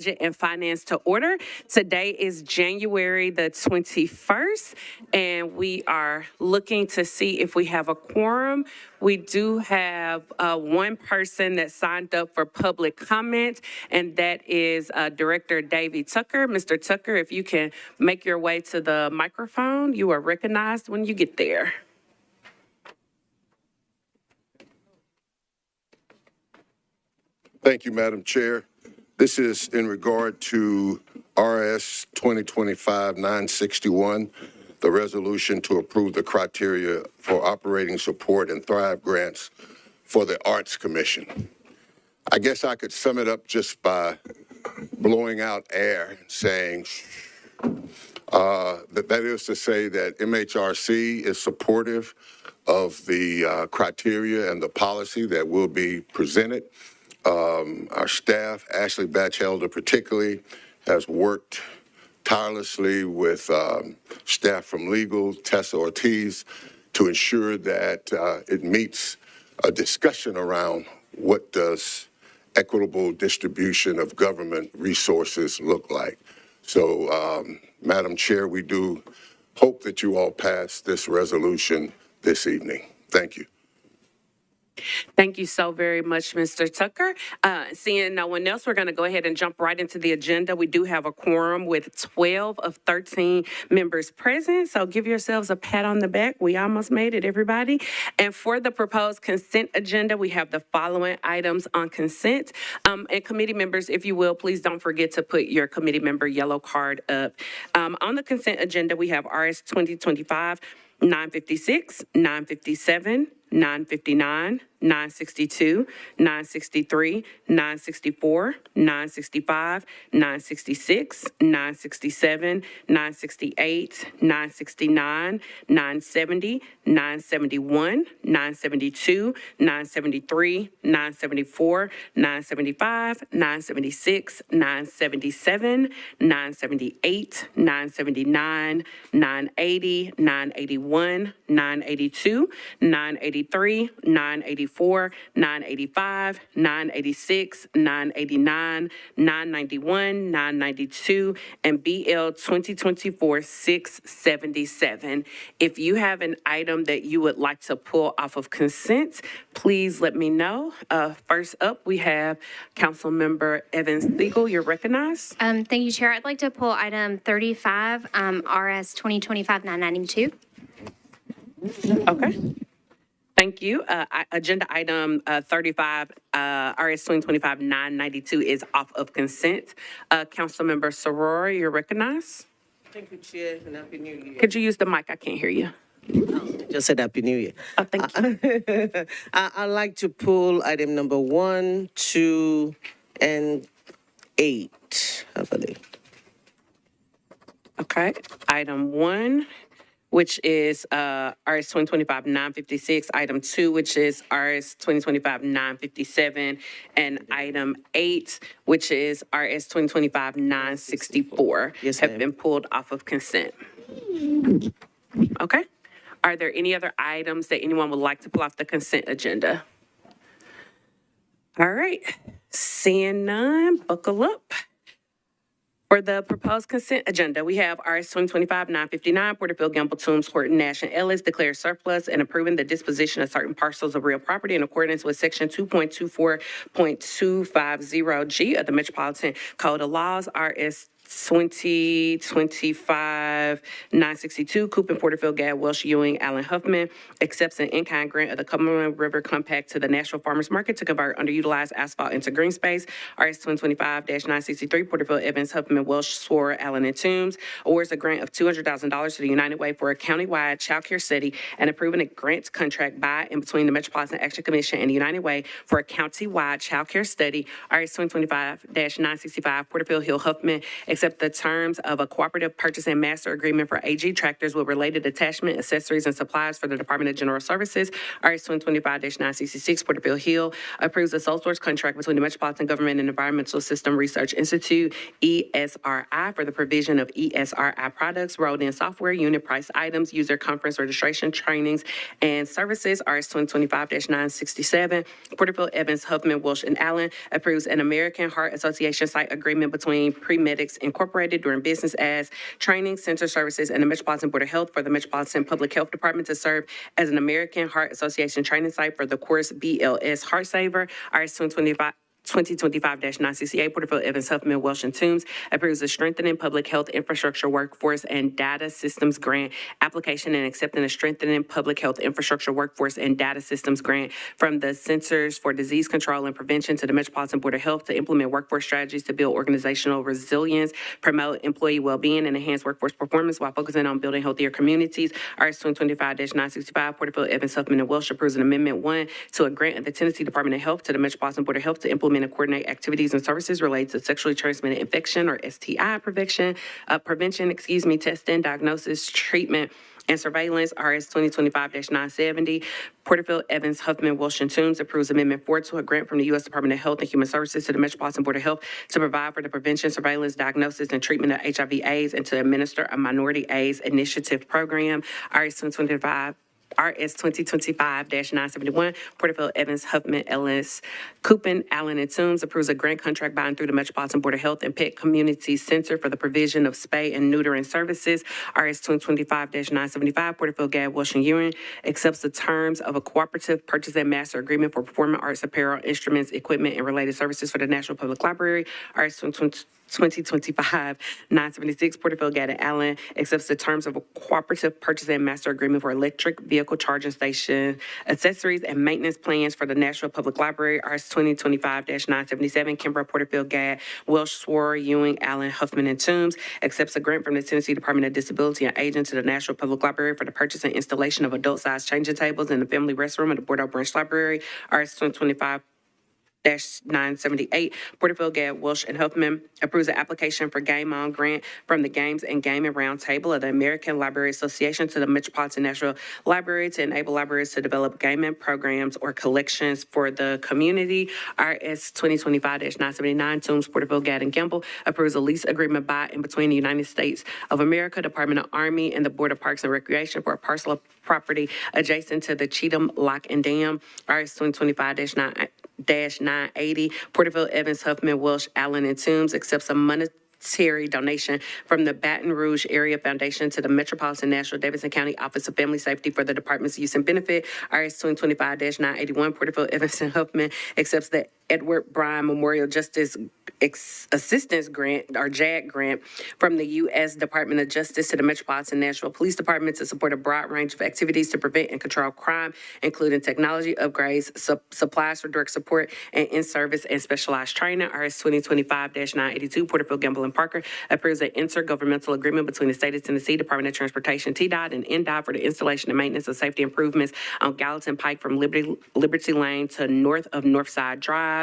Budget and Finance to order. Today is January the 21st, and we are looking to see if we have a quorum. We do have one person that signed up for public comment, and that is Director Davey Tucker. Mr. Tucker, if you can make your way to the microphone, you are recognized when you get there. Thank you, Madam Chair. This is in regard to RS 2025-961, the resolution to approve the criteria for operating support and Thrive grants for the Arts Commission. I guess I could sum it up just by blowing out air and saying that is to say that MHRC is supportive of the criteria and the policy that will be presented. Our staff, Ashley Batchelder particularly, has worked tirelessly with staff from legal, Tessa Ortiz, to ensure that it meets a discussion around what does equitable distribution of government resources look like. So, Madam Chair, we do hope that you all pass this resolution this evening. Thank you. Thank you so very much, Mr. Tucker. Seeing no one else, we're going to go ahead and jump right into the agenda. We do have a quorum with 12 of 13 members present, so give yourselves a pat on the back. We almost made it, everybody. And for the proposed consent agenda, we have the following items on consent. And committee members, if you will, please don't forget to put your committee member yellow card up. On the consent agenda, we have RS 2025-956, 957, 959, 962, 963, 964, 965, 966, 967, 968, 969, 970, 971, 972, 973, 974, 975, 976, 977, 978, 979, 980, 981, 982, 983, 984, 985, 986, 989, 991, 992, and BL 2024-677. If you have an item that you would like to pull off of consent, please let me know. First up, we have Councilmember Evans Legal. You're recognized. Thank you, Chair. I'd like to pull item 35, RS 2025-992. Okay. Thank you. Agenda item 35, RS 2025-992 is off of consent. Councilmember Soror, you're recognized. Thank you, Chair, and Happy New Year. Could you use the mic? I can't hear you. Just said Happy New Year. Oh, thank you. I'd like to pull item number 1, 2, and 8, I believe. Okay. Item 1, which is RS 2025-956, item 2, which is RS 2025-957, and item 8, which is RS 2025-964, Yes, have ma'am. been pulled off of consent. Okay. Are there any other items that anyone would like to pull off the consent agenda? All right. Seeing none, buckle up. For the proposed consent agenda, we have RS 2025-959, Porterfield, Gamble, Toombs, Horton, Nash, and Ellis declare surplus and approving the disposition of certain parcels of real property in accordance with Section 2.24.250G of the Metropolitan Code of Laws, RS 2025-962, Coop and Porterfield, Gad, Welsh, Ewing, Allen, Huffman accepts an in-kind grant of the Cumberland River Compact to the Nashville Farmers Market to convert underutilized asphalt into green space. RS 2025-963, Porterfield, Evans, Huffman, Welsh, Swore, Allen, and Toombs awards a grant of $200,000 to the United Way for a countywide child care study and approving a grant contract by and between the Metropolitan Action Commission and the United Way for a countywide child care study. RS 2025-965, Porterfield, Hill, Huffman accept the terms of a cooperative purchase and master agreement for AG tractors with related attachment, accessories, and supplies for the Department of General Services. RS 2025-966, Porterville Hill approves a sole source contract between the Metropolitan Government and Environmental System Research Institute, ESRI, for the provision of ESRI products, rolled-in software, unit price items, user conference registration, trainings, and services. RS 2025-967, Porterville, Evans, Huffman, Walsh, and Allen approves an American Heart Association site agreement between Premedics Incorporated doing business as Training Center Services and the Metropolitan Board of Health for the Metropolitan Public Health Department to serve as an American Heart Association training site for the course BLS Heart Saver. RS 2025-968, Porterville, Evans, Huffman, Welsh, and Toombs approves the Strengthening Public Health Infrastructure Workforce and Data Systems Grant application and accepting a Strengthening Public Health Infrastructure Workforce and Data Systems Grant from the Centers for Disease Control and Prevention to the Metropolitan Board of Health to implement workforce strategies to build organizational resilience, promote employee well-being, and enhance workforce performance while focusing on building healthier communities. RS 2025-965, Porterville, Evans, Huffman, and Welsh approves an Amendment 1 to a grant of the Tennessee Department of Health to the Metropolitan Board of Health to implement and coordinate activities and services related to sexually transmitted infection or STI prevention, testing, diagnosis, treatment, and surveillance. RS 2025-970, Porterville, Evans, Huffman, Walsh, and Toombs approves Amendment 4 to a grant from the U.S. Department of Health and Human Services to the Metropolitan Board of Health to provide for the prevention, surveillance, diagnosis, and treatment of HIV/AIDS and to administer a minority AIDS initiative program. RS 2025-971, Porterville, Evans, Huffman, Ellis, Coopin, Allen, and Toombs approves a grant contract by and through the Metropolitan Board of Health and Pet Community Center for the provision of spay and neutering services. RS 2025-975, Porterville, Gad, Walsh, and Ewing accepts the terms of a cooperative purchase and master agreement for performing arts, apparel, instruments, equipment, and related services for the National Public Library. RS 2025-976, Porterville, Gad, and Allen accepts the terms of a cooperative purchase and master agreement for electric vehicle charging station accessories and maintenance plans for the National Public Library. RS 2025-977, Kimbrough, Porterville, Gad, Welsh, Swore, Ewing, Allen, Huffman, and Toombs accepts a grant from the Tennessee Department of Disability and Aging to the National Public Library for the purchase and installation of adult-sized changing tables in the family restroom at the Bordeaux Branch Library. RS 2025-978, Porterville, Gad, Walsh, and Huffman approves an application for Game On grant from the Games and Gaming Roundtable of the American Library Association to the Metropolitan National Library to enable libraries to develop gaming programs or collections for the community. RS 2025-979, Toombs, Porterville, Gad, and Gamble approves a lease agreement by and between the United States of America, Department of Army, and the Board of Parks and Recreation for a parcel of property adjacent to the Cheatham Lock and Dam. RS 2025-980, Porterville, Evans, Huffman, Welsh, Allen, and Toombs accepts a monetary donation from the Baton Rouge Area Foundation to the Metropolitan National Davidson County Office of Family Safety for the department's use and benefit. RS 2025-981, Porterville, Evans, and Huffman accepts the Edward Bryan Memorial Justice Assistance Grant, or JAG grant, from the U.S. Department of Justice to the Metropolitan Nashville Police Department to support a broad range of activities to prevent and control crime, including technology upgrades, supplies for direct support, and in-service and specialized training. RS 2025-982, Porterville, Gamble, and Parker approves an intergovernmental agreement between the State of Tennessee Department of Transportation, TDOT, and NDOT for the installation and maintenance of safety improvements on Gallatin Pike from Liberty Lane to north of Northside Drive.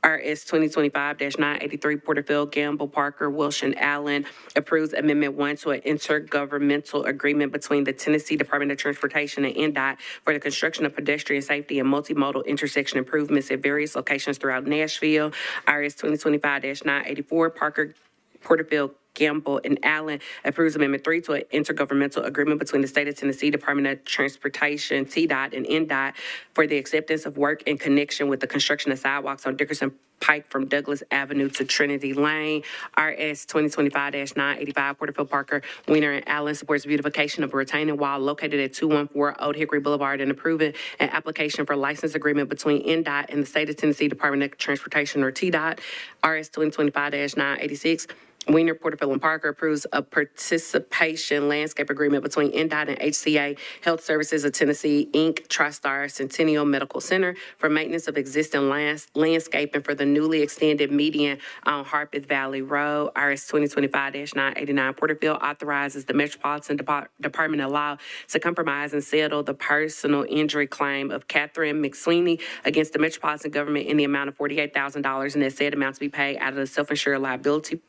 RS 2025-983, Porterville, Gamble, Parker, Welsh, and Allen approves Amendment 1 to an intergovernmental agreement between the Tennessee Department of Transportation and NDOT for the construction of pedestrian safety and multimodal intersection improvements at various locations throughout Nashville. RS 2025-984, Parker, Porterville, Gamble, and Allen approves Amendment 3 to an intergovernmental agreement between the State of Tennessee Department of Transportation, TDOT, and NDOT for the acceptance of work in connection with the construction of sidewalks on Dickerson Pike from Douglas Avenue to Trinity Lane. RS 2025-985, Porterville, Parker, Weiner, and Allen supports beautification of a retaining wall located at 214 Old Hickory Boulevard and approving an application for license agreement between NDOT and the State of Tennessee Department of Transportation, or TDOT. RS 2025-986, Weiner, Porterville, and Parker approves a participation landscape agreement between NDOT and HCA Health Services of Tennessee, Inc., TriStar Centennial Medical Center for maintenance of existing landscaping for the newly extended median on Harpeth Valley Road. RS 2025-989, Porterville authorizes the Metropolitan Department of Law to compromise and settle the personal injury claim of Catherine McSweeney against the Metropolitan government in the amount of $48,000, and that said amount to be paid out of the self-insured liability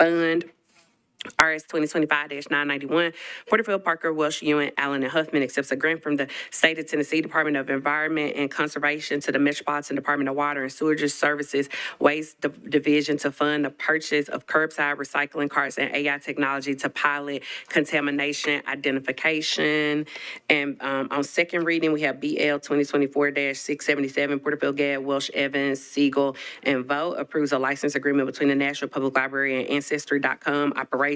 Fund. RS 2025-991, Porterfield, Parker, Welsh, Ewan, Allen, and Huffman accepts a grant from the State of Tennessee Department of Environment and Conservation to the Metropolitan Department of Water and Sewerage Services Waste Division to fund the purchase of curbside recycling carts and AI technology to pilot contamination identification. And on second reading, we have BL 2024-677, Porterfield, Gad, Welsh, Evans, Siegel, and Vogt approves a license agreement between the Nashville Public Library and Ancestry.com Operations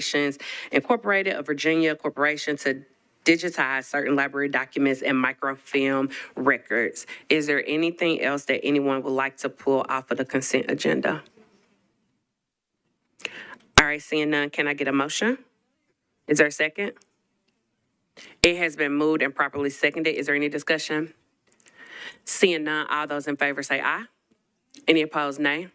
Incorporated, a Virginia corporation, to digitize certain library documents and microfilm records. Is there anything else that anyone would like to pull off of the consent agenda? All right, seeing none, can I get a motion? Is there a second? It has been moved and properly seconded. Is there any discussion? Seeing none, all those in favor say aye. Any opposed, nay.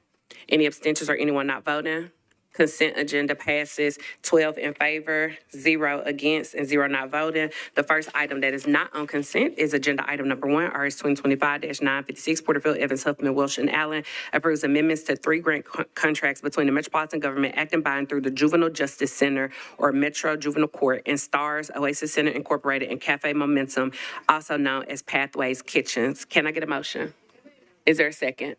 Any abstentions or anyone not voting? Consent agenda passes 12 in favor, 0 against, and 0 not voting. The first item that is not on consent is agenda item number 1, RS 2025-956, Porterfield, Evans, Huffman, Welsh, and Allen approves amendments to 3 grant contracts between the Metropolitan Government acting by and through the Juvenile Justice Center or Metro Juvenile Court and Stars Oasis Center Incorporated and Cafe Momentum, also known as Pathways Kitchens. Can I get a motion? Is there a second?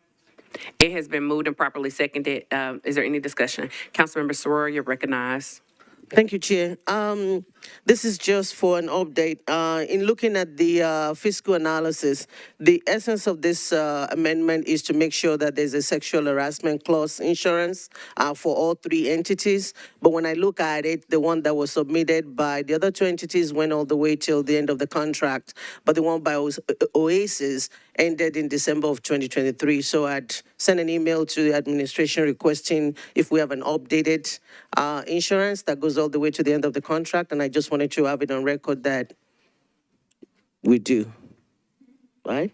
It has been moved and properly seconded. Is there any discussion? Councilmember Soror, you're recognized. Thank you, Chair. This is just for an update. In looking at the fiscal analysis, the essence of this amendment is to make sure that there's a sexual harassment clause insurance for all 3 entities. But when I look at it, the one that was submitted by the other 2 entities went all the way till the end of the contract, but the one by Oasis ended in December of 2023. So I'd sent an email to the administration requesting if we have an updated insurance that goes all the way to the end of the contract, and I just wanted to have it on record that we do. Right?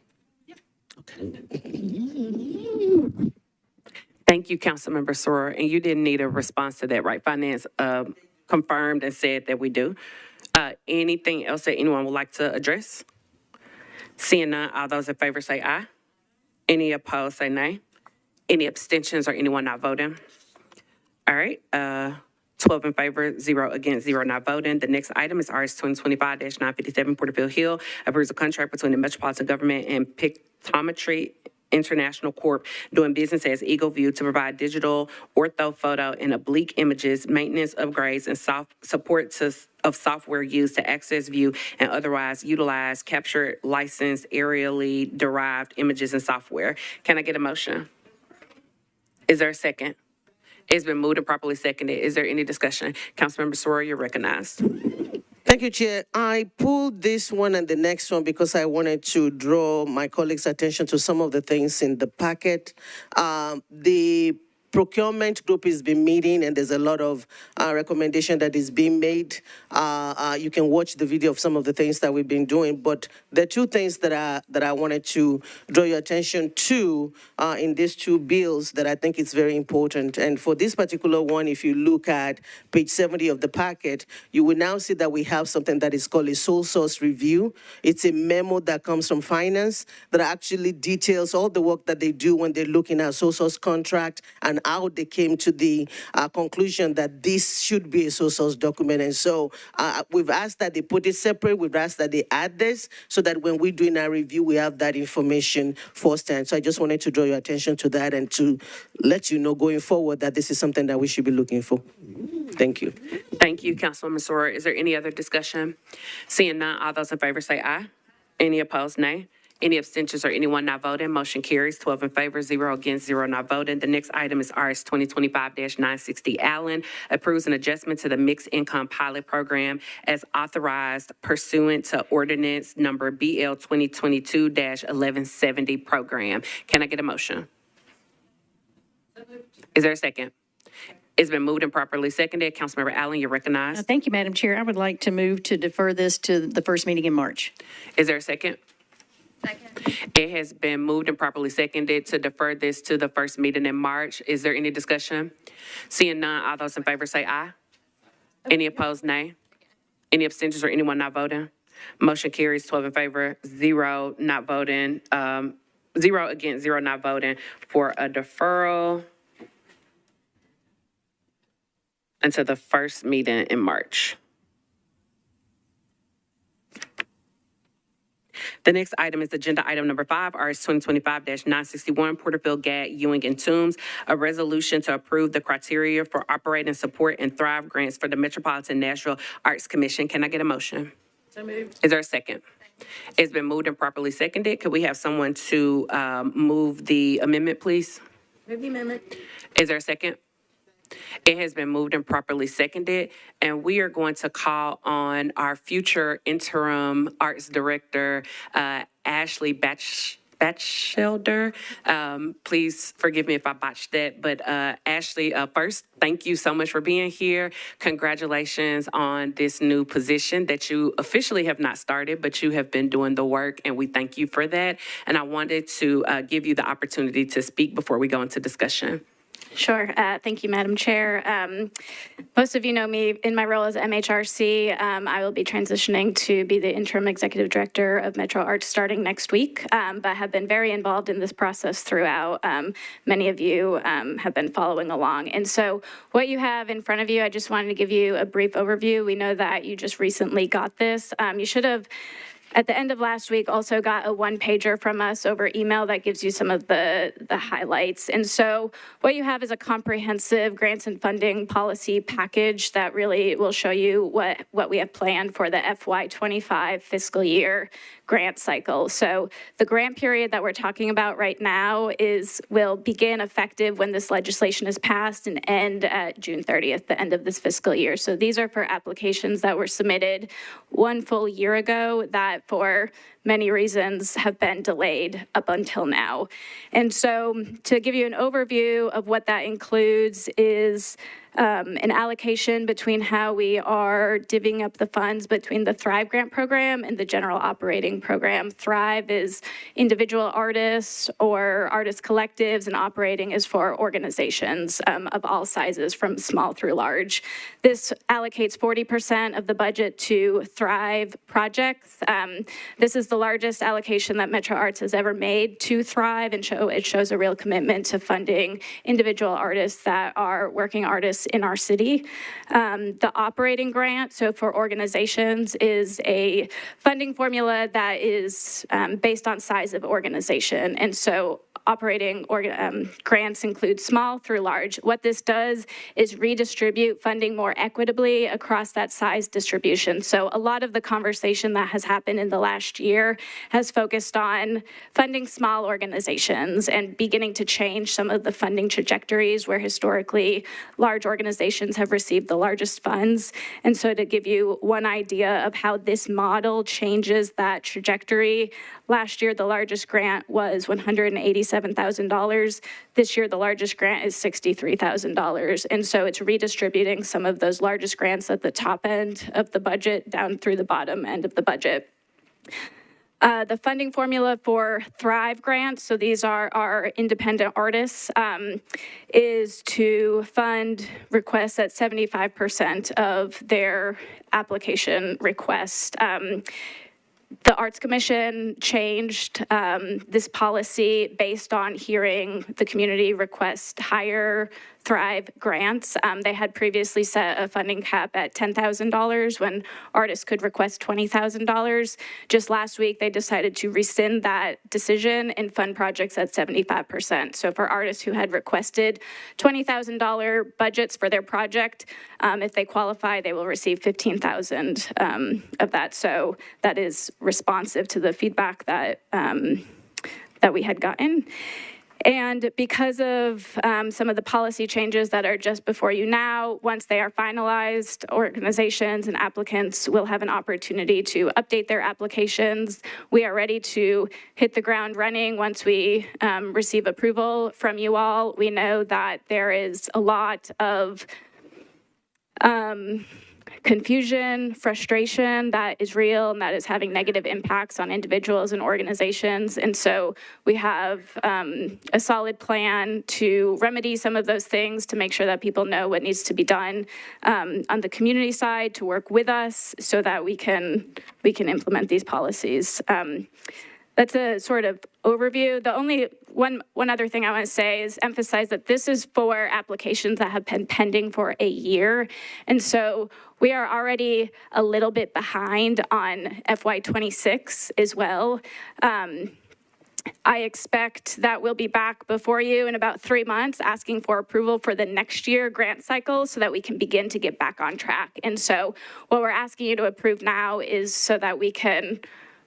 Thank you, Councilmember Soror. And you didn't need a response to that, right? Finance confirmed and said that we do. Anything else that anyone would like to address? Seeing none, all those in favor say aye. Any opposed say nay. Any abstentions or anyone not voting? All right, 12 in favor, 0 against, 0 not voting. The next item is RS 2025-957, Porterfield Hill, approves a contract between the Metropolitan Government and Pictometry International Corp. doing business as Eagle View to provide digital orthophoto and oblique images, maintenance, upgrades, and support of software used to access, view, and otherwise utilize captured, licensed, aerially derived images and software. Can I get a motion? Is there a second? It's been moved and properly seconded. Is there any discussion? Councilmember Soror, you're recognized. Thank you, Chair. I pulled this one and the next one because I wanted to draw my colleagues' attention to some of the things in the packet. The procurement group has been meeting, and there's a lot of recommendation that is being made. You can watch the video of some of the things that we've been doing, but there are 2 things that I wanted to draw your attention to in these 2 bills that I think is very important. And for this particular one, if you look at page 70 of the packet, you will now see that we have something that is called a sole source review. It's a memo that comes from finance that actually details all the work that they do when they're looking at sole source contract and how they came to the conclusion that this should be a sole source document. And so we've asked that they put it separate. We've asked that they add this so that when we're doing our review, we have that information firsthand. So I just wanted to draw your attention to that and to let you know going forward that this is something that we should be looking for. Thank you. Thank you, Councilwoman Soror. Is there any other discussion? Seeing none, all those in favor say aye. Any opposed, nay. Any abstentions or anyone not voting? Motion carries 12 in favor, 0 against, 0 not voting. The next item is RS 2025-960 Allen, approves an adjustment to the Mixed Income Pilot Program as authorized pursuant to ordinance number BL 2022-1170 program. Can I get a motion? Is there a second? It's been moved and properly seconded. Councilmember Allen, you're recognized. Thank you, Madam Chair. I would like to move to defer this to the first meeting in March. Is there a second? Second. It has been moved and properly seconded to defer this to the first meeting in March. Is there any discussion? Seeing none, all those in favor say aye. Any opposed, nay. Any abstentions or anyone not voting? Motion carries 12 in favor, 0 not voting, 0 against, 0 not voting for a deferral. 0 against, 0 not voting for a deferral until the first meeting in March. The next item is agenda item number 5, RS 2025-961, Porterfield, Gad, Ewing, and Toombs, a resolution to approve the criteria for operating support and Thrive grants for the Metropolitan Nashville Arts Commission. Can I get a motion? So moved. Is there a second? It's been moved and properly seconded. Could we have someone to move the amendment, please? Move the amendment. Is there a second? It has been moved and properly seconded, and we are going to call on our future interim arts director, Ashley Batchelder. Please forgive me if I botched that, but Ashley, first, thank you so much for being here. Congratulations on this new position that you officially have not started, but you have been doing the work, and we thank you for that. And I wanted to give you the opportunity to speak before we go into discussion. Sure. Thank you, Madam Chair. Most of you know me in my role as MHRC. I will be transitioning to be the interim executive director of Metro Arts starting next week, but have been very involved in this process throughout. Many of you have been following along. And so what you have in front of you, I just wanted to give you a brief overview. We know that you just recently got this. You should have, at the end of last week, also got a one-pager from us over email that gives you some of the highlights. And so what you have is a comprehensive grants and funding policy package that really will show you what we have planned for the FY25 fiscal year grant cycle. So the grant period that we're talking about right now will begin effective when this legislation is passed and end at June 30th, the end of this fiscal year. So these are for applications that were submitted one full year ago that for many reasons have been delayed up until now. And so to give you an overview of what that includes is an allocation between how we are divvying up the funds between the Thrive Grant Program and the General Operating Program. Thrive is individual artists or artist collectives, and operating is for organizations of all sizes, from small through large. This allocates 40% of the budget to Thrive projects. This is the largest allocation that Metro Arts has ever made to Thrive, and it shows a real commitment to funding individual artists that are working artists in our city. The operating grant, so for organizations, is a funding formula that is based on size of organization. And so operating grants include small through large. What this does is redistribute funding more equitably across that size distribution. So a lot of the conversation that has happened in the last year has focused on funding small organizations and beginning to change some of the funding trajectories where historically large organizations have received the largest funds. And so to give you one idea of how this model changes that trajectory, last year the largest grant was $187,000. This year the largest grant is $63,000. And so it's redistributing some of those largest grants at the top end of the budget down through the bottom end of the budget. The funding formula for Thrive grants, so these are our independent artists, is to fund requests at 75% of their application request. The Arts Commission changed this policy based on hearing the community request higher Thrive grants. They had previously set a funding cap at $10,000 when artists could request $20,000. Just last week, they decided to rescind that decision and fund projects at 75%. So for artists who had requested $20,000 budgets for their project, if they qualify, they will receive $15,000 of that. So that is responsive to the feedback that we had gotten. And because of some of the policy changes that are just before you now, once they are finalized, organizations and applicants will have an opportunity to update their applications. We are ready to hit the ground running once we receive approval from you all. We know that there is a lot of confusion, frustration that is real and that is having negative impacts on individuals and organizations. And so we have a solid plan to remedy some of those things, to make sure that people know what needs to be done on the community side, to work with us so that we can implement these policies. That's a sort of overview. The only one other thing I want to say is emphasize that this is for applications that have been pending for a year. And so we are already a little bit behind on FY26 as well. I expect that we'll be back before you in about 3 months asking for approval for the next year grant cycle so that we can begin to get back on track. And so what we're asking you to approve now is so that we can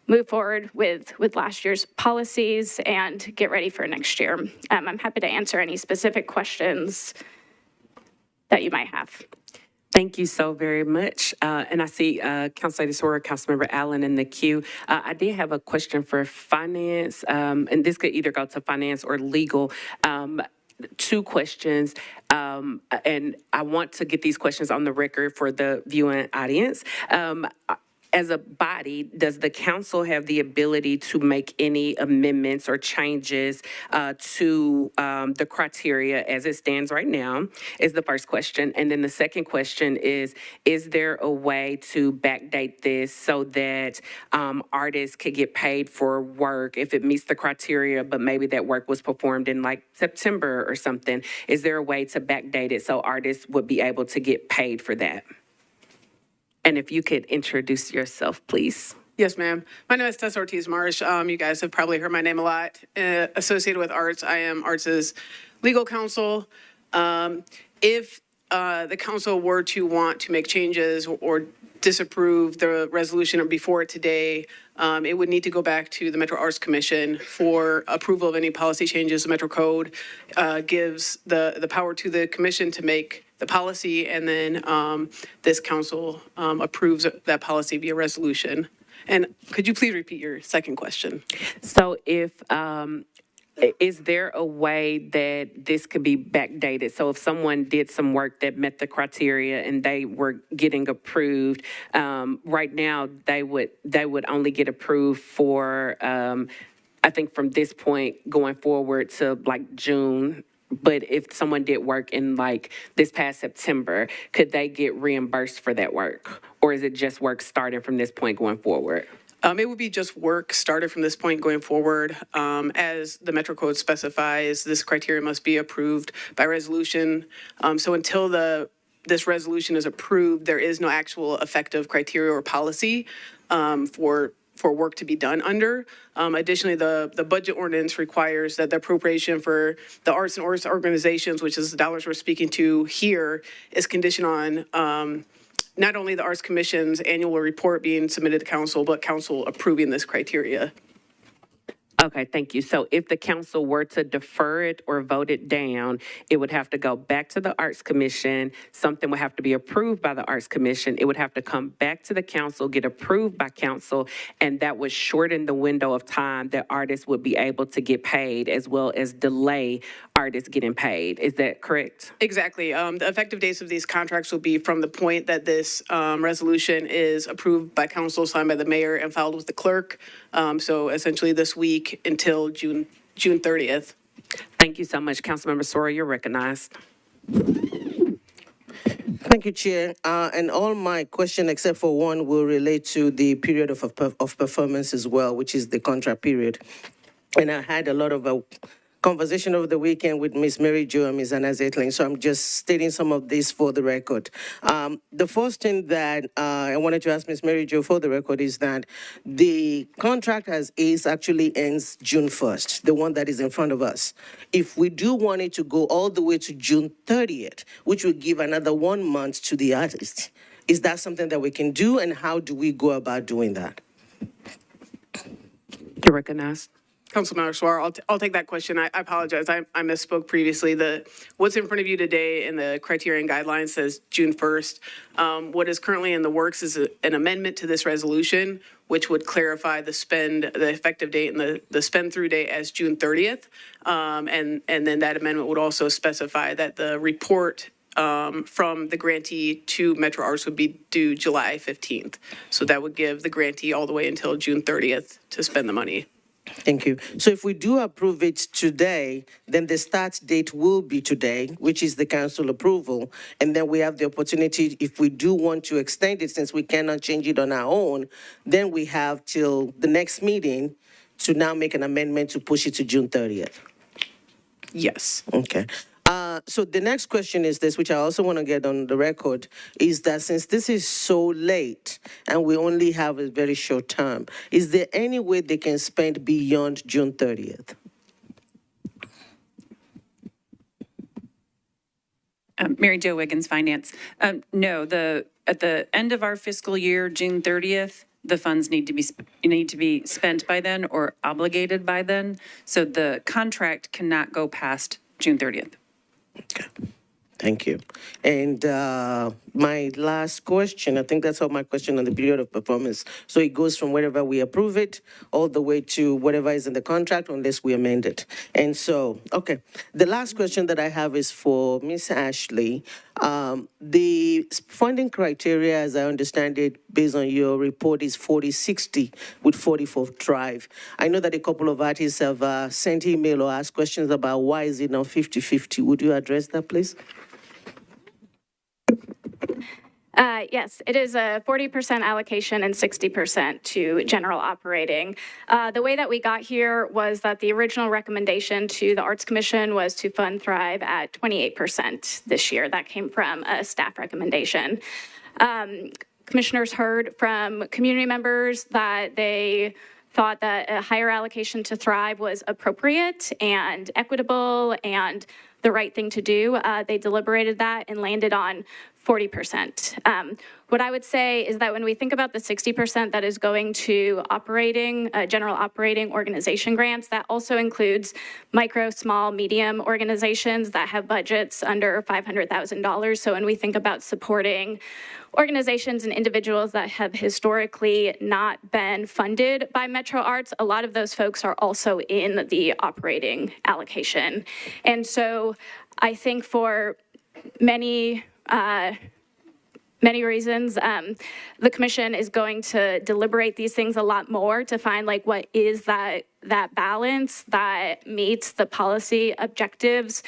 move forward with last year's policies and get ready for next year. I'm happy to answer any specific questions that you might have. Thank you so very much. And I see Councilor Sawyer, Councilmember Allen in the queue. I did have a question for finance, and this could either go to finance or legal. Two questions, and I want to get these questions on the record for the viewing audience. As a body, does the council have the ability to make any amendments or changes to the criteria as it stands right now, is the first question. And then the second question is there a way to backdate this so that artists could get paid for work if it meets the criteria, but maybe that work was performed in like September or something? Is there a way to backdate it so artists would be able to get paid for that? And if you could introduce yourself, please. Yes, ma'am. My name is Tessa Ortiz-Marsh. You guys have probably heard my name a lot. Associated with Arts, I am Arts' legal counsel. If the council were to want to make changes or disapprove the resolution before today, it would need to go back to the Metro Arts Commission for approval of any policy changes. The Metro Code gives the power to the commission to make the policy, and then this council approves that policy via resolution. And could you please repeat your second question? So is there a way that this could be backdated? So if someone did some work that met the criteria and they were getting approved, right now they would only get approved for, I think from this point going forward to like June. But if someone did work in like this past September, could they get reimbursed for that work? Or is it just work starting from this point going forward? It would be just work started from this point going forward. As the Metro Code specifies, this criteria must be approved by resolution. So until this resolution is approved, there is no actual effective criteria or policy for work to be done under. Additionally, the budget ordinance requires that the appropriation for the arts and arts organizations, which is the dollars we're speaking to here, is conditioned on not only the Arts Commission's annual report being submitted to council, but council approving this criteria. Okay, thank you. So if the council were to defer it or vote it down, it would have to go back to the Arts Commission. Something would have to be approved by the Arts Commission. It would have to come back to the council, get approved by council, and that would shorten the window of time that artists would be able to get paid, as well as delay artists getting paid. Is that correct? Exactly. The effective dates of these contracts will be from the point that this resolution is approved by council, signed by the mayor, and filed with the clerk. So essentially this week until June 30th. Thank you so much. Councilmember Sawyer, you're recognized. Thank you, Chair. And all my question, except for one, will relate to the period of performance as well, which is the contract period. And I had a lot of conversation over the weekend with Ms. Mary Jo and Ms. Anna Zetling, so I'm just stating some of this for the record. The first thing that I wanted to ask Ms. Mary Jo for the record is that the contract as is actually ends June 1st, the one that is in front of us. If we do want it to go all the way to June 30th, which will give another 1 month to the artist, is that something that we can do, and how do we go about doing that? You're recognized. Councilmember Sawyer, I'll take that question. I apologize. I misspoke previously. What's in front of you today in the criteria and guidelines says June 1st. What is currently in the works is an amendment to this resolution, which would clarify the effective date and the spend through date as June 30th. And then that amendment would also specify that the report from the grantee to Metro Arts would be due July 15th. So that would give the grantee all the way until June 30th to spend the money. Thank you. So if we do approve it today, then the start date will be today, which is the council approval. And then we have the opportunity, if we do want to extend it, since we cannot change it on our own, then we have till the next meeting to now make an amendment to push it to June 30th. Yes. Okay. So the next question is this, which I also want to get on the record, is that since this is so late and we only have a very short term, is there any way they can spend beyond June 30th? Mary Jo Wiggins, Finance. No, at the end of our fiscal year, June 30th, the funds need to be spent by then or obligated by then. So the contract cannot go past June 30th. Okay. Thank you. And my last question, I think that's all my question on the period of performance. So it goes from wherever we approve it all the way to whatever is in the contract unless we amend it. And so, okay, the last question that I have is for Ms. Ashley. The funding criteria, as I understand it, based on your report, is 40-60 with 40 for Thrive. I know that a couple of artists have sent email or asked questions about why is it not 50-50. Would you address that, please? Yes, it is a 40% allocation and 60% to general operating. The way that we got here was that the original recommendation to the Arts Commission was to fund Thrive at 28% this year. That came from a staff recommendation. Commissioners heard from community members that they thought that a higher allocation to Thrive was appropriate and equitable and the right thing to do. They deliberated that and landed on 40%. What I would say is that when we think about the 60% that is going to general operating organization grants, that also includes micro, small, medium organizations that have budgets under $500,000. So when we think about supporting organizations and individuals that have historically not been funded by Metro Arts, a lot of those folks are also in the operating allocation. And so I think for many reasons. The commission is going to deliberate these things a lot more to find like what is that balance that meets the policy objectives.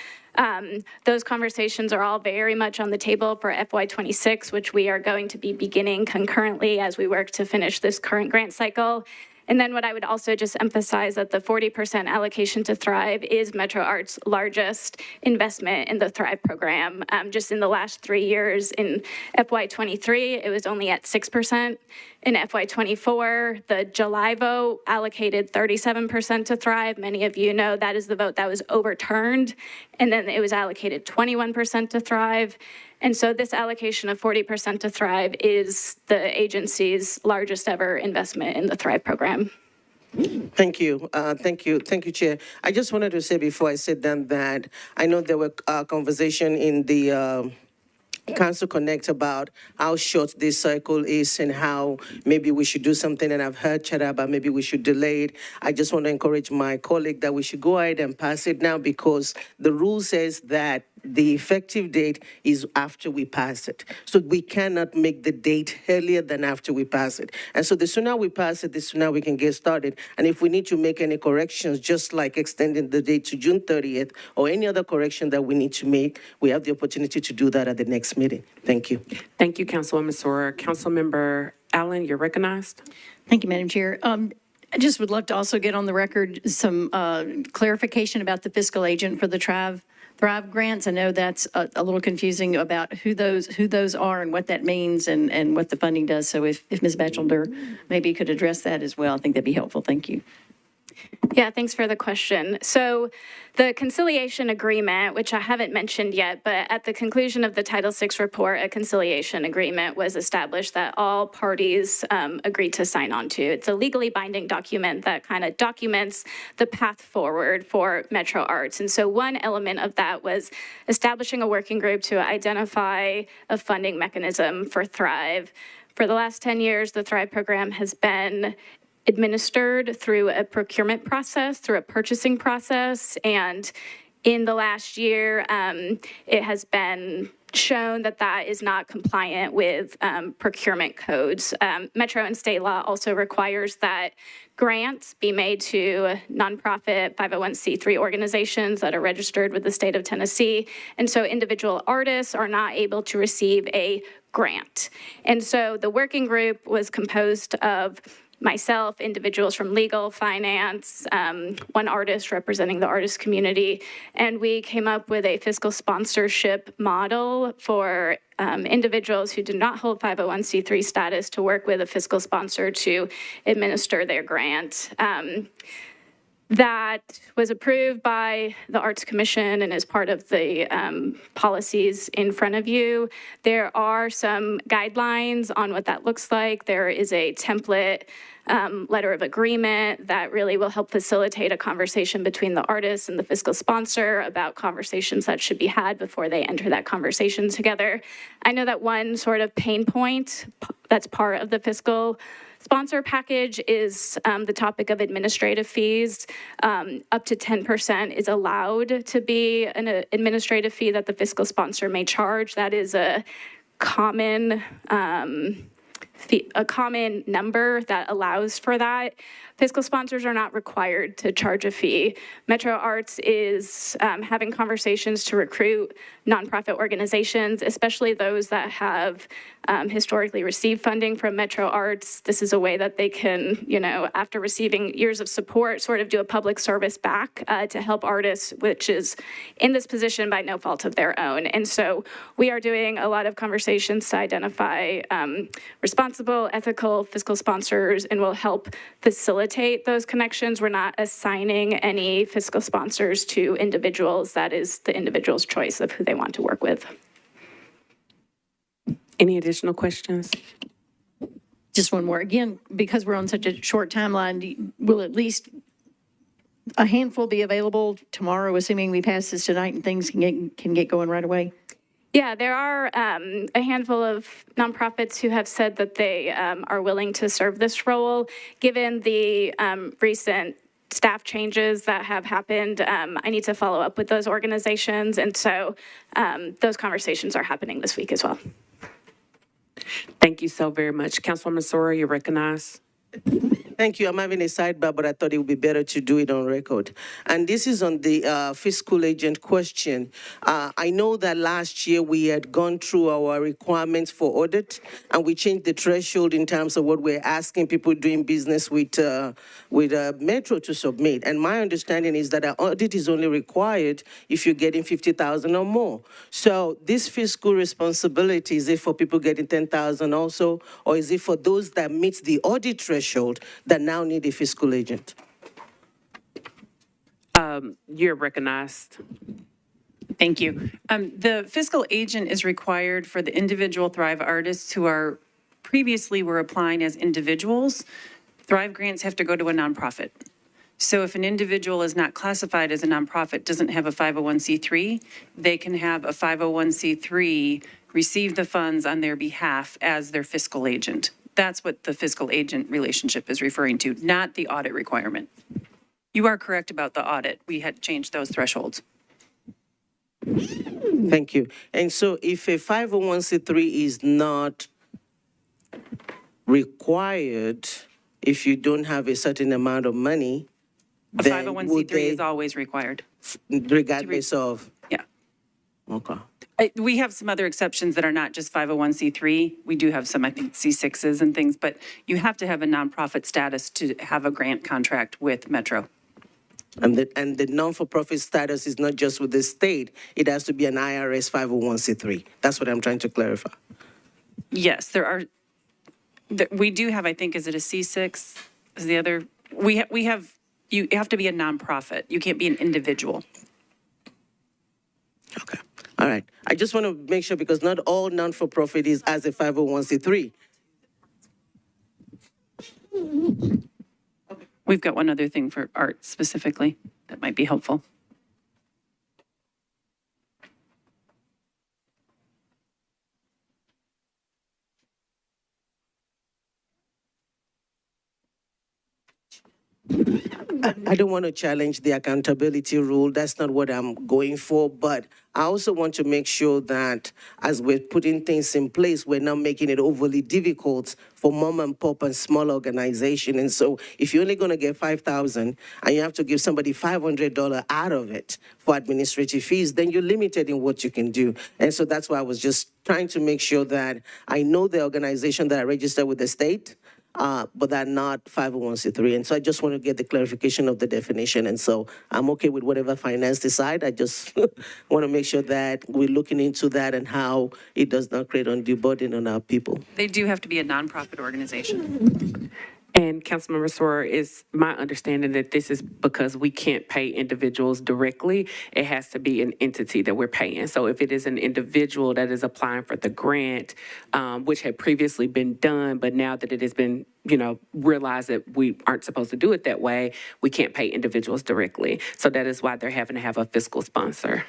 Those conversations are all very much on the table for FY26, which we are going to be beginning concurrently as we work to finish this current grant cycle. And then what I would also just emphasize that the 40% allocation to Thrive is Metro Arts' largest investment in the Thrive program. Just in the last 3 years, in FY23, it was only at 6%. In FY24, the July vote allocated 37% to Thrive. Many of you know that is the vote that was overturned. And then it was allocated 21% to Thrive. And so this allocation of 40% to Thrive is the agency's largest ever investment in the Thrive program. Thank you. Thank you, Chair. I just wanted to say before I sit down that I know there were conversation in the Council Connect about how short this cycle is and how maybe we should do something, and I've heard chatter about maybe we should delay it. I just want to encourage my colleague that we should go ahead and pass it now because the rule says that the effective date is after we pass it. So we cannot make the date earlier than after we pass it. And so the sooner we pass it, the sooner we can get started. And if we need to make any corrections, just like extending the date to June 30th or any other correction that we need to make, we have the opportunity to do that at the next meeting. Thank you. Thank you, Councilwoman Sora. Councilmember Allen, you're recognized. Thank you, Madam Chair. I just would love to also get on the record some clarification about the fiscal agent for the Thrive grants. I know that's a little confusing about who those are and what that means and what the funding does. So if Ms. Batchelder maybe could address that as well, I think that'd be helpful. Thank you. Yeah, thanks for the question. So the conciliation agreement, which I haven't mentioned yet, but at the conclusion of the Title VI report, a conciliation agreement was established that all parties agreed to sign on to. It's a legally binding document that kind of documents the path forward for Metro Arts. And so one element of that was establishing a working group to identify a funding mechanism for Thrive. For the last 10 years, the Thrive program has been administered through a procurement process, through a purchasing process. And in the last year, it has been shown that that is not compliant with procurement codes. Metro and state law also requires that grants be made to nonprofit 501c3 organizations that are registered with the state of Tennessee. And so individual artists are not able to receive a grant. And so the working group was composed of myself, individuals from legal, finance, one artist representing the artist community, and we came up with a fiscal sponsorship model for individuals who do not hold 501c3 status to work with a fiscal sponsor to administer their grant. That was approved by the Arts Commission and is part of the policies in front of you. There are some guidelines on what that looks like. There is a template letter of agreement that really will help facilitate a conversation between the artist and the fiscal sponsor about conversations that should be had before they enter that conversation together. I know that one sort of pain point that's part of the fiscal sponsor package is the topic of administrative fees. Up to 10% is allowed to be an administrative fee that the fiscal sponsor may charge. That is a common number that allows for that. Fiscal sponsors are not required to charge a fee. Metro Arts is having conversations to recruit nonprofit organizations, especially those that have historically received funding from Metro Arts. This is a way that they can, after receiving years of support, sort of do a public service back to help artists, which is in this position by no fault of their own. And so we are doing a lot of conversations to identify responsible, ethical fiscal sponsors, and will help facilitate those connections. We're not assigning any fiscal sponsors to individuals. That is the individual's choice of who they want to work with. Any additional questions? Just one more. Again, because we're on such a short timeline, will at least a handful be available tomorrow, assuming we pass this tonight and things can get going right away? Yeah, there are a handful of nonprofits who have said that they are willing to serve this role. Given the recent staff changes that have happened, I need to follow up with those organizations. And so those conversations are happening this week as well. Thank you so very much. Councilwoman Sora, you're recognized. Thank you. I'm having a sidebar, but I thought it would be better to do it on record. And this is on the fiscal agent question. I know that last year we had gone through our requirements for audit, and we changed the threshold in terms of what we're asking people doing business with Metro to submit. And my understanding is that an audit is only required if you're getting 50,000 or more. So this fiscal responsibility, is it for people getting 10,000 also, or is it for those that meet the audit threshold that now need a fiscal agent? You're recognized. Thank you. The fiscal agent is required for the individual Thrive artists who are previously were applying as individuals. Thrive grants have to go to a nonprofit. So if an individual is not classified as a nonprofit, doesn't have a 501c3, they can have a 501c3 receive the funds on their behalf as their fiscal agent. That's what the fiscal agent relationship is referring to, not the audit requirement. You are correct about the audit. We had changed those thresholds. Thank you. And so if a 501c3 is not required, if you don't have a certain amount of money, A then 501c3 is always required. regardless of, Yeah. okay. We have some other exceptions that are not just 501c3. We do have some, I think, C6s and things, but you have to have a nonprofit status to have a grant contract with Metro. And the non-for-profit status is not just with the state, it has to be an IRS 501c3. That's what I'm trying to clarify. Yes, there are, we do have, I think, is it a C6? Is the other, we have, you have to be a nonprofit. You can't be an individual. Okay. All right. I just want to make sure, because not all non-for-profit is as a 501c3. We've got one other thing for art specifically that might be helpful. I don't want to challenge the accountability rule. That's not what I'm going for. But I also want to make sure that as we're putting things in place, we're not making it overly difficult for mom and pop and small organization. And so if you're only going to get $5,000 and you have to give somebody $500 out of it for administrative fees, then you're limited in what you can do. And so that's why I was just trying to make sure that I know the organization that I registered with the state. but they're not 501c3. And so I just want to get the clarification of the definition. And so I'm okay with whatever finance decide. I just want to make sure that we're looking into that and how it does not create undue burden on our people. They do have to be a nonprofit organization. And Councilmember Sawyer, is my understanding that this is because we can't pay individuals directly. It has to be an entity that we're paying. So if it is an individual that is applying for the grant, which had previously been done, but now that it has been, realized that we aren't supposed to do it that way, we can't pay individuals directly. So that is why they're having to have a fiscal sponsor.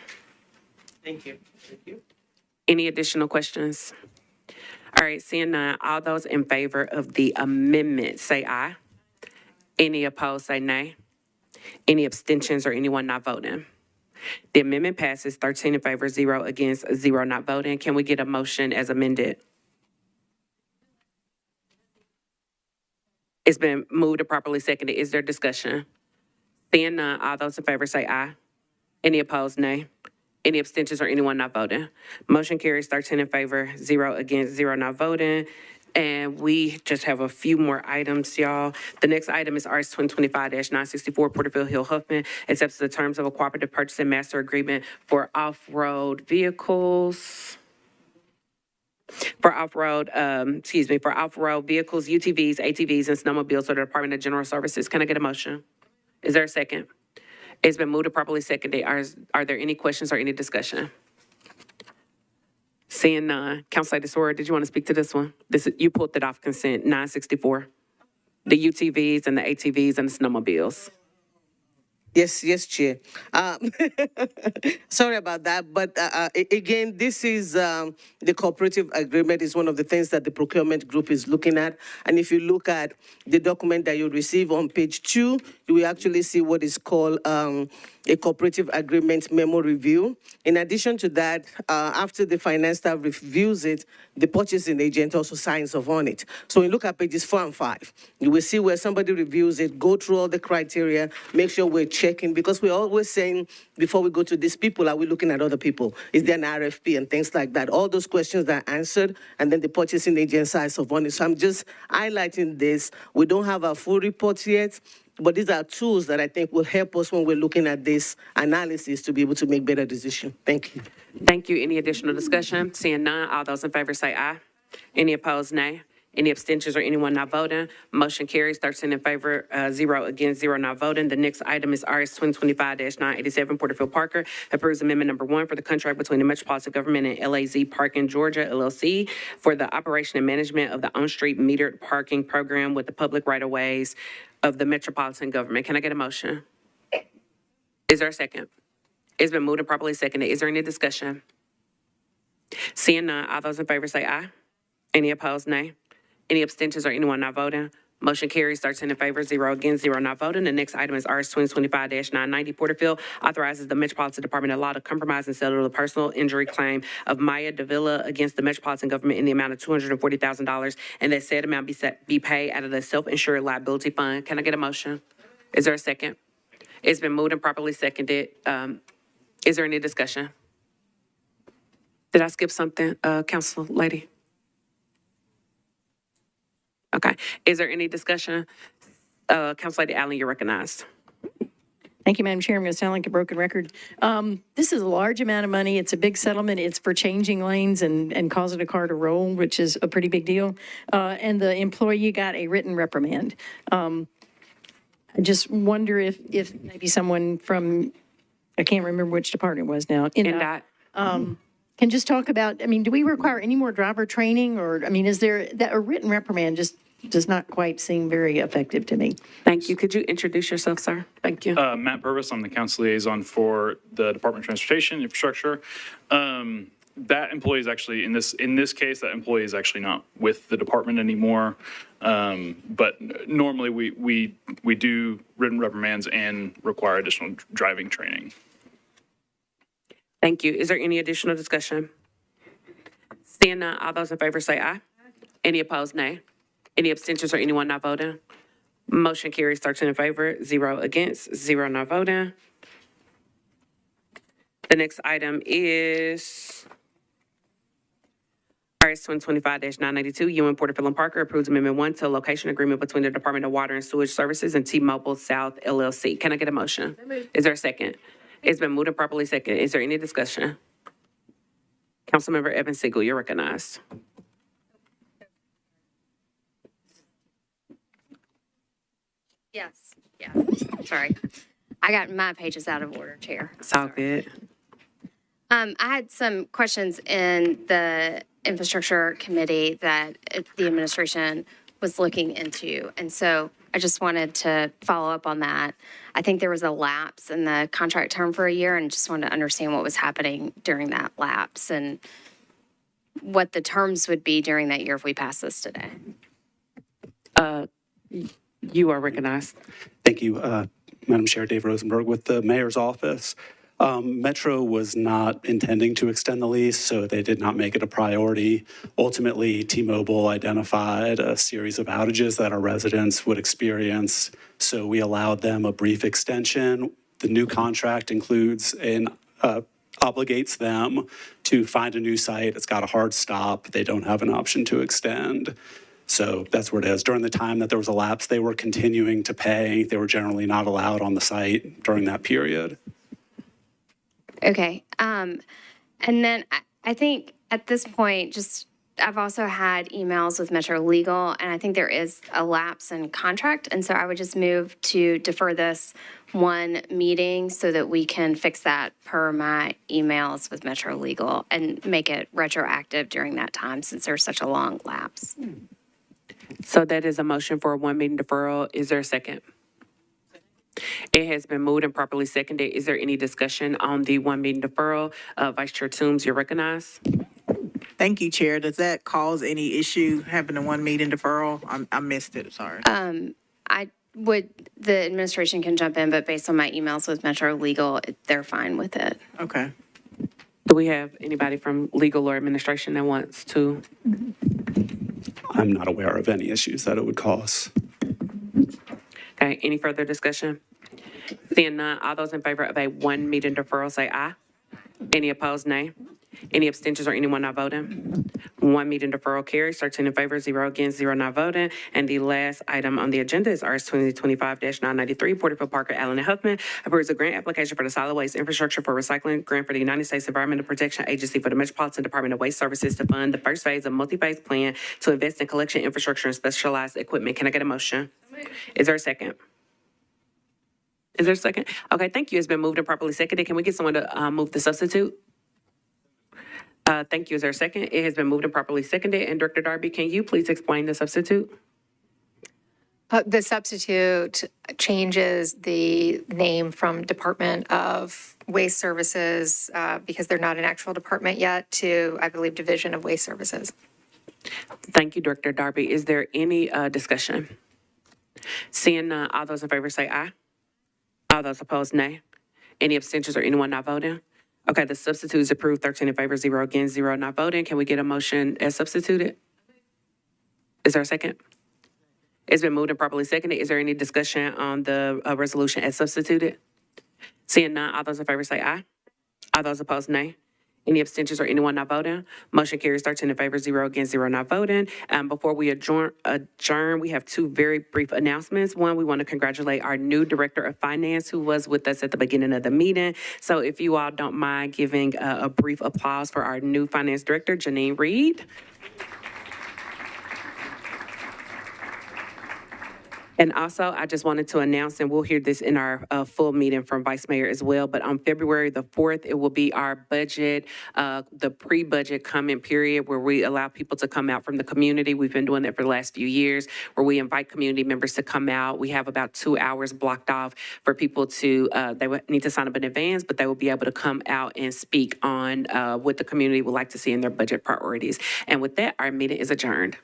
Thank you. Thank you. Any additional questions? All right, seeing none, all those in favor of the amendment, say aye. Any opposed, say nay. Any abstentions or anyone not voting? The amendment passes 13 in favor, 0 against, 0 not voting. Can we get a motion as amended? It's been moved and properly seconded. Is there discussion? Seeing none, all those in favor say aye. Any opposed, nay. Any abstentions or anyone not voting? Motion carries 13 in favor, 0 against, 0 not voting. And we just have a few more items, y'all. The next item is RS 2025-964, Porterville Hill Huffman, accepts the terms of a cooperative purchase and master agreement for off-road vehicles. For off-road vehicles, UTVs, ATVs, and snowmobiles for the Department of General Services. Can I get a motion? Is there a second? It's been moved and properly seconded. Are there any questions or any discussion? Seeing none. Councilor Sawyer, did you want to speak to this one? You pulled it off consent, 964. The UTVs and the ATVs and the snowmobiles. Yes, Chair. Sorry about that, but again, this is the cooperative agreement is one of the things that the procurement group is looking at. And if you look at the document that you receive on page 2, you will actually see what is called a cooperative agreement memo review. In addition to that, after the finance staff reviews it, the purchasing agent also signs off on it. So when you look at pages 4 and 5, you will see where somebody reviews it, go through all the criteria, make sure we're checking, because we're always saying, before we go to these people, are we looking at other people? Is there an RFP and things like that? All those questions are answered, and then the purchasing agent signs off on it. So I'm just highlighting this. We don't have a full report yet, but these are tools that I think will help us when we're looking at this analysis to be able to make better decisions. Thank you. Thank you. Any additional discussion? Seeing none, all those in favor say aye. Any opposed, nay. Any abstentions or anyone not voting? Motion carries 13 in favor, 0 against, 0 not voting. The next item is RS 2025-987, Porterfield Parker. Approves amendment number 1 for the contract between the Metropolitan Government and LAZ Parking Georgia, LLC, for the operation and management of the on-street metered parking program with the public right-of-ways of the Metropolitan Government. Can I get a motion? Is there a second? It's been moved and properly seconded. Is there any discussion? Seeing none, all those in favor say aye. Any opposed, nay. Any abstentions or anyone not voting? Motion carries 13 in favor, 0 against, 0 not voting. The next item is RS 2025-990, Porterfield, authorizes the Metropolitan Department of Law to compromise and settle the personal injury claim of Maya Davila against the Metropolitan Government in the amount of $240,000, and that said amount be paid out of the self-insured liability fund. Can I get a motion? Is there a second? It's been moved and properly seconded. Is there any discussion? Did I skip something, Council Lady? Okay. Is there any discussion? Council Lady Allen, you're recognized. Thank you, Madam Chair. I'm going to sound like a broken record. This is a large amount of money. It's a big settlement. It's for changing lanes and causing a car to roll, which is a pretty big deal. And the employee got a written reprimand. I just wonder if maybe someone from, I can't remember which department it was now. Can just talk about, do we require any more driver training? Or, is there that a written reprimand just does not quite seem very effective to me. Thank you. Could you introduce yourself, sir? Thank you. Matt Purvis, I'm the council liaison for the Department of Transportation Infrastructure. That employee is actually, in this case, that employee is actually not with the department anymore. But normally we do written reprimands and require additional driving training. Thank you. Is there any additional discussion? Seeing none, all those in favor say aye. Any opposed, nay. Any abstentions or anyone not voting? Motion carries 13 in favor, 0 against, 0 not voting. The next item is RS 2025-992, UN Porterfield and Parker approves Amendment 1 to a location agreement between the Department of Water and Sewage Services and T-Mobile South LLC. Can I get a motion? Is there a second? It's been moved and properly second. Is there any discussion? Councilmember Evan Siegel, you're recognized. Yes, sorry. I got my pages out of order, Chair. It's all good. I had some questions in the infrastructure committee that the administration was looking into. And so I just wanted to follow up on that. I think there was a lapse in the contract term for a year and just wanted to understand what was happening during that lapse and what the terms would be during that year if we pass this today. You are recognized. Thank you, Madam Chair. Dave Rosenberg with the Mayor's Office. Metro was not intending to extend the lease, so they did not make it a priority. Ultimately, T-Mobile identified a series of outages that our residents would experience, so we allowed them a brief extension. The new contract includes and obligates them to find a new site. It's got a hard stop. They don't have an option to extend. So that's where it is. During the time that there was a lapse, they were continuing to pay. They were generally not allowed on the site during that period. Okay. And then I think at this point, I've also had emails with Metro Legal, and I think there is a lapse in contract. And so I would just move to defer this one meeting so that we can fix that per my emails with Metro Legal and make it retroactive during that time since there's such a long lapse. So that is a motion for a one meeting deferral. Is there a second? It has been moved and properly seconded. Is there any discussion on the one meeting deferral? Vice Chair Toombs, you're recognized. Thank you, Chair. Does that cause any issue having a one meeting deferral? I missed it, sorry. The administration can jump in, but based on my emails with Metro Legal, they're fine with it. Okay. Do we have anybody from legal or administration that wants to? I'm not aware of any issues that it would cause. Okay, any further discussion? Seeing none, all those in favor of a one meeting deferral say aye. Any opposed, nay. Any abstentions or anyone not voting? One meeting deferral carries, 13 in favor, 0 against, 0 not voting. And the last item on the agenda is RS 2025-993, Porterfield, Parker, Allen, and Huffman approves a grant application for the solid waste infrastructure for recycling grant for the United States Environmental Protection Agency for the Metropolitan Department of Waste Services to fund the first phase of multi-phase plan to invest in collection infrastructure and specialized equipment. Can I get a motion? Is there a second? Is there a second? Okay, thank you. It's been moved and properly seconded. Can we get someone to move the substitute? Thank you. Is there a second? It has been moved and properly seconded. And Director Darby, can you please explain the substitute? The substitute changes the name from Department of Waste Services, because they're not an actual department yet, to, I believe, Division of Waste Services. Thank you, Director Darby. Is there any discussion? Seeing none, all those in favor say aye. All those opposed, nay. Any abstentions or anyone not voting? Okay, the substitute is approved, 13 in favor, 0 against, 0 not voting. Can we get a motion as substituted? Is there a second? It's been moved and properly seconded. Is there any discussion on the resolution as substituted? Seeing none, all those in favor say aye. All those opposed, nay. Any abstentions or anyone not voting? Motion carries, 13 in favor, 0 against, 0 not voting. Before we adjourn, we have two very brief announcements. One, we want to congratulate our new Director of Finance who was with us at the beginning of the meeting. So if you all don't mind giving a brief applause for our new Finance Director, Janine Reed. And also, I just wanted to announce, and we'll hear this in our full meeting from Vice Mayor as well, but on February the 4th, it will be our budget, the pre-budget comment period where we allow people to come out from the community. We've been doing that for the last few years, where we invite community members to come out. We have about 2 hours blocked off for people to, they would need to sign up in advance, but they will be able to come out and speak on what the community would like to see in their budget priorities. And with that, our meeting is adjourned.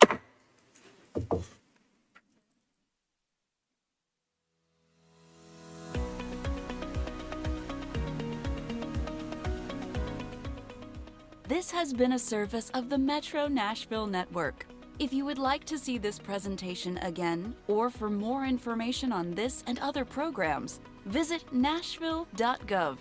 This has been a service of the Metro Nashville Network. If you would like to see this presentation again, or for more information on this and other programs, visit nashville.gov.